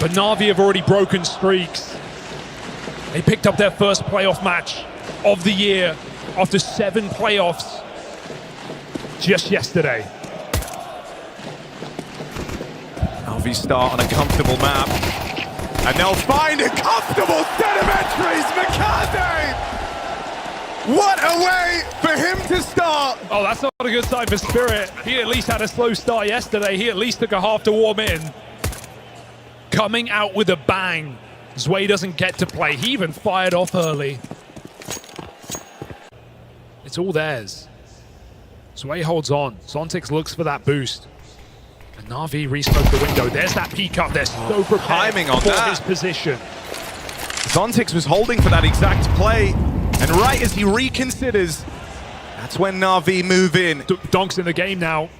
But Na'Vi have already broken streaks. They picked up their first playoff match of the year after 7 playoffs just yesterday. Na'Vi start on a comfortable map. And they'll find a comfortable set of entries. Mikaze! What a way for him to start! Oh, that's not a good sign for Spirit. He at least had a slow start yesterday. He at least took a half to warm in. Coming out with a bang. Zwei doesn't get to play. He even fired off early. It's all theirs. Zwei holds on. Zontix looks for that boost. And Na'Vi resmoked the window. There's that peek up. They're so prepared for his position. Zontix was holding for that exact play. And right as he reconsiders, that's when Na'Vi move in. Donk's in the game now.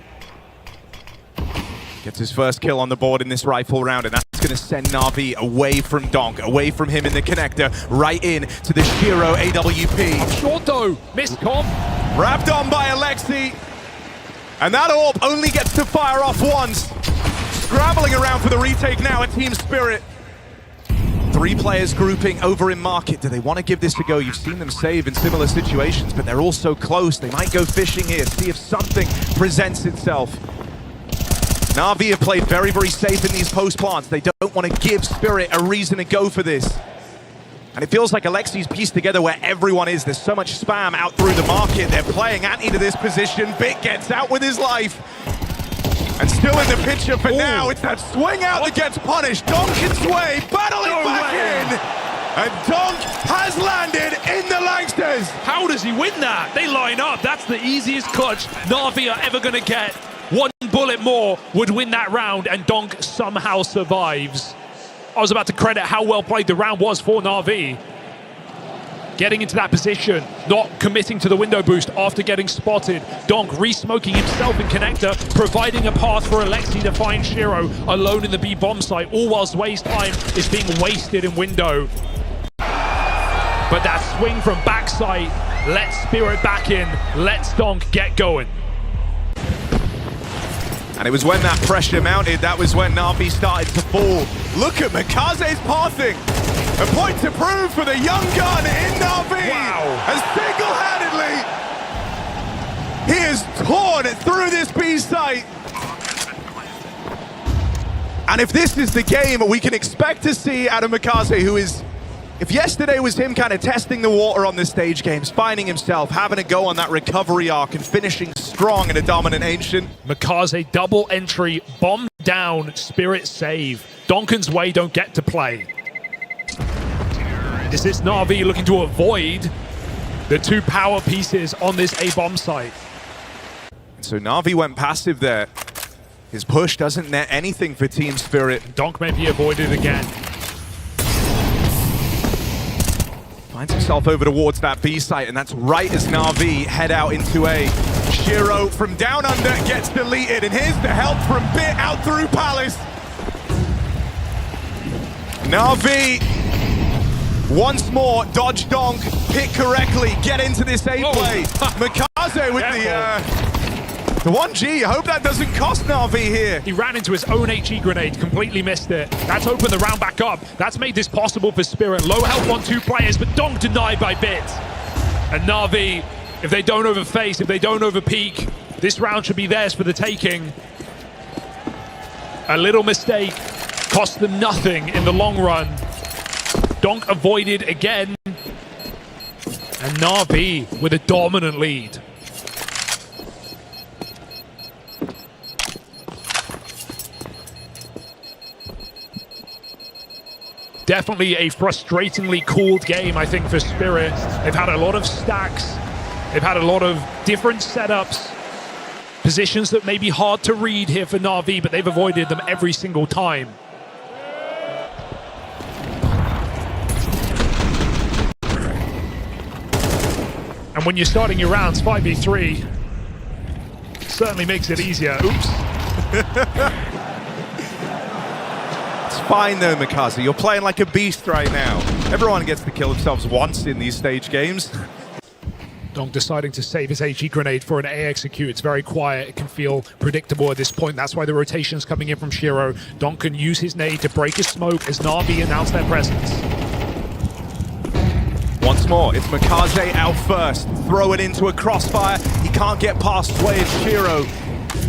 Gets his first kill on the board in this rifle round, and that's going to send Na'Vi away from Donk, away from him in the connector, right in to the Shiro AWP. Up short though, missed comp. Wrapped on by Alexi. And that AWP only gets to fire off once. Scrabbling around for the retake now at Team Spirit. 3 players grouping over in market. Do they want to give this a go? You've seen them save in similar situations, but they're all so close. They might go fishing here, see if something presents itself. Na'Vi have played very, very safe in these post plants. They don't want to give Spirit a reason to go for this. And it feels like Alexi's pieced together where everyone is. There's so much spam out through the market. They're playing anti to this position. Bit gets out with his life. And still in the picture for now. It's that swing out that gets punished. Donk and Zwei battling back in. And Donk has landed in the Langsters. How does he win that? They line up. That's the easiest clutch Na'Vi are ever going to get. 1 bullet more would win that round, and Donk somehow survives. I was about to credit how well played the round was for Na'Vi. Getting into that position, not committing to the window boost after getting spotted. Donk re-smoking himself in connector, providing a path for Alexi to find Shiro alone in the B bomb site, all whilst Zwei's time is being wasted in window. But that swing from backside lets Spirit back in, lets Donk get going. And it was when that pressure mounted, that was when Na'Vi started to fall. Look at Mikaze's pathing. A point to prove for the young gun in Na'Vi. Wow. As single-handedly, he has torn through this B site. And if this is the game we can expect to see out of Mikaze, who is, if yesterday was him kind of testing the water on the stage games, finding himself, having a go on that recovery arc and finishing strong in a dominant Ancient. Mikaze double entry, bomb down, Spirit save. Donk and Zwei don't get to play. Is this Na'Vi looking to avoid the 2 power pieces on this A bomb site? So Na'Vi went passive there. His push doesn't net anything for Team Spirit. Donk may be avoided again. Finds himself over towards that B site, and that's right as Na'Vi head out into A. Shiro from down under gets deleted, and here's the help from Bit out through Palace. Na'Vi once more dodge Donk, pick correctly, get into this A play. Mikaze with the 1G. I hope that doesn't cost Na'Vi here. He ran into his own HE grenade, completely missed it. That's opened the round back up. That's made this possible for Spirit. Low health on 2 players, but Donk denied by Bit. And Na'Vi, if they don't overface, if they don't overpeak, this round should be theirs for the taking. A little mistake cost them nothing in the long run. Donk avoided again. And Na'Vi with a dominant lead. Definitely a frustratingly cooled game, I think, for Spirit. They've had a lot of stacks. They've had a lot of different setups. Positions that may be hard to read here for Na'Vi, but they've avoided them every single time. And when you're starting your rounds 5v3, certainly makes it easier. Oops. It's fine though, Mikaze. You're playing like a beast right now. Everyone gets to kill themselves once in these stage games. Donk deciding to save his HE grenade for an A execute. It's very quiet. It can feel predictable at this point. That's why the rotation's coming in from Shiro. Donk can use his nade to break his smoke as Na'Vi announce their presence. Once more, it's Mikaze out first. Throw it into a crossfire. He can't get past Sway and Shiro.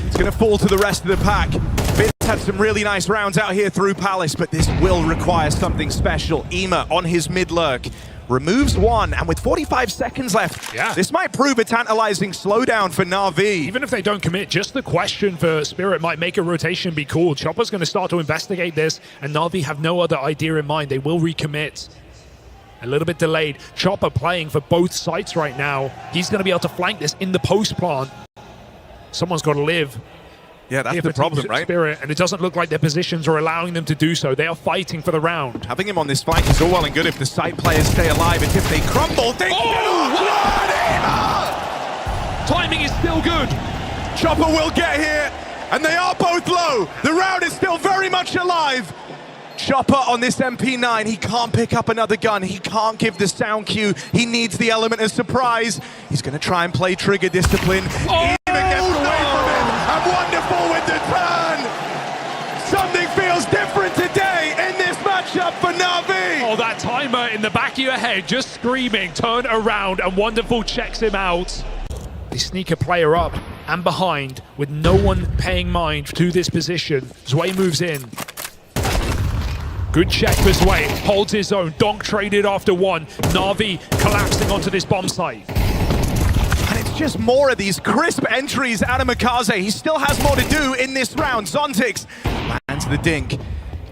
It's going to fall to the rest of the pack. Vince had some really nice rounds out here through Palace, but this will require something special. Ema on his mid-lurk removes one, and with 45 seconds left, this might prove a tantalizing slowdown for Na'Vi. Even if they don't commit, just the question for Spirit might make a rotation be cool. Chopper's going to start to investigate this, and Na'Vi have no other idea in mind. They will recommit. A little bit delayed. Chopper playing for both sites right now. He's going to be able to flank this in the post plant. Someone's got to live. Yeah, that's the problem, right? Spirit, and it doesn't look like their positions are allowing them to do so. They are fighting for the round. Having him on this flank is all well and good if the site players stay alive. It's if they crumble, they Timing is still good. Chopper will get here, and they are both low. The round is still very much alive. Chopper on this MP9, he can't pick up another gun. He can't give the sound cue. He needs the element of surprise. He's going to try and play trigger discipline. Even gets away from him. And wonderful with the turn. Something feels different today in this matchup for Na'Vi. Oh, that timer in the back of your head just screaming, turn around, and Wonderful checks him out. They sneak a player up and behind with no one paying mind to this position. Zwei moves in. Good check for Zwei, holds his own. Donk traded after one. Na'Vi collapsing onto this bomb site. And it's just more of these crisp entries out of Mikaze. He still has more to do in this round. Zontix lands the dink.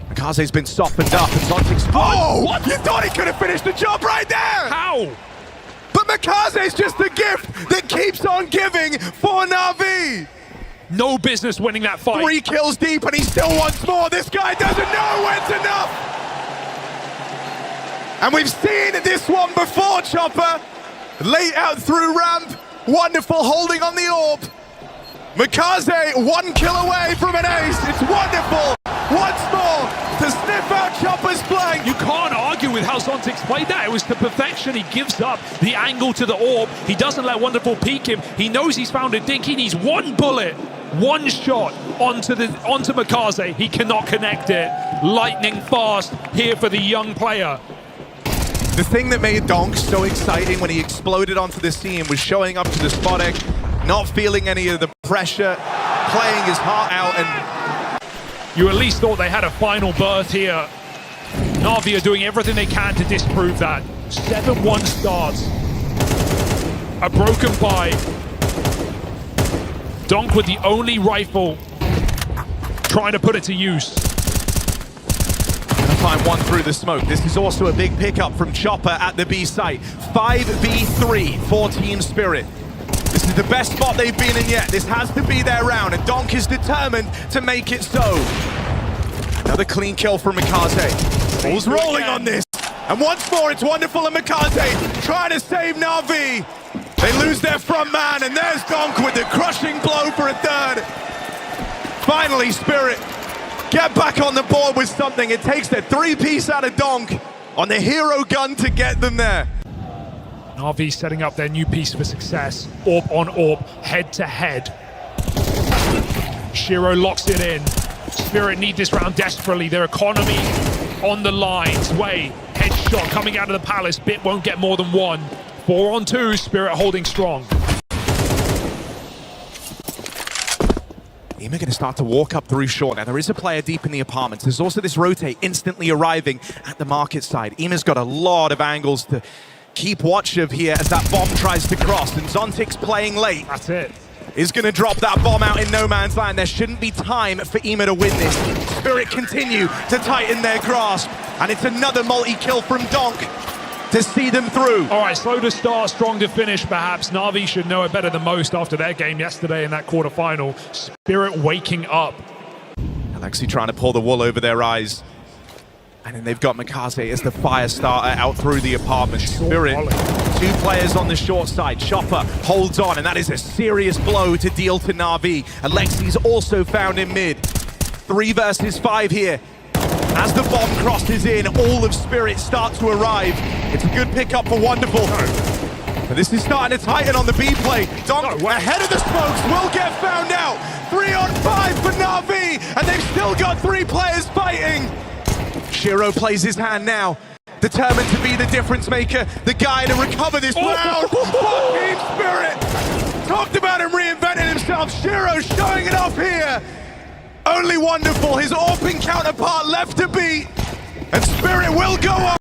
Mikaze's been softened up, and Zontix... Oh! What? You thought he could have finished the job right there! How? But Mikaze's just the gift that keeps on giving for Na'Vi. No business winning that fight. 3 kills deep, and he still wants more. This guy doesn't know when's enough. And we've seen this one before, Chopper. Late out through ramp. Wonderful holding on the orb. Mikaze 1 kill away from an ace. It's Wonderful once more to sniff out Chopper's flank. You can't argue with how Zontix played that. It was to perfection. He gives up the angle to the orb. He doesn't let Wonderful peek him. He knows he's found a dink. He needs one bullet, one shot onto Mikaze. He cannot connect it. Lightning fast here for the young player. The thing that made Donk so exciting when he exploded onto the scene was showing up to the spotting, not feeling any of the pressure, playing his heart out, and you at least thought they had a final berth here. Na'Vi are doing everything they can to disprove that. 7-1 starts. A broken buy. Donk with the only rifle trying to put it to use. Gonna find one through the smoke. This is also a big pickup from Chopper at the B site. 5v3 for Team Spirit. This is the best spot they've been in yet. This has to be their round, and Donk is determined to make it so. Another clean kill from Mikaze. Ball's rolling on this. And once more, it's Wonderful and Mikaze trying to save Na'Vi. They lose their front man, and there's Donk with the crushing blow for a third. Finally, Spirit get back on the board with something. It takes the 3-piece out of Donk on the hero gun to get them there. Na'Vi setting up their new piece for success. Orb on orb, head to head. Shiro locks it in. Spirit need this round desperately. Their economy on the line. Zwei, headshot coming out of the Palace. Bit won't get more than one. 4-on-2, Spirit holding strong. Ema going to start to walk up through short. Now, there is a player deep in the apartments. There's also this rotate instantly arriving at the market side. Ema's got a lot of angles to keep watch of here as that bomb tries to cross. And Zontix playing late. That's it. Is going to drop that bomb out in no man's land. There shouldn't be time for Ema to win this. Spirit continue to tighten their grasp. And it's another multi-kill from Donk to see them through. All right, slow to start, strong to finish, perhaps. Na'Vi should know it better than most after their game yesterday in that quarterfinal. Spirit waking up. Alexi trying to pull the wool over their eyes. And then they've got Mikaze as the fire starter out through the apartment. Spirit, 2 players on the short side. Chopper holds on, and that is a serious blow to deal to Na'Vi. Alexi's also found in mid. 3 versus 5 here. As the bomb crosses in, all of Spirit start to arrive. It's a good pickup for Wonderful. But this is starting to tighten on the B play. Donk ahead of the smokes will get found out. 3 on 5 for Na'Vi, and they've still got 3 players fighting. Shiro plays his hand now, determined to be the difference maker, the guy to recover this round. What Team Spirit! Talked about him reinventing himself. Shiro showing it off here. Only wonderful, his AWPing counterpart left to beat, and Spirit will go on.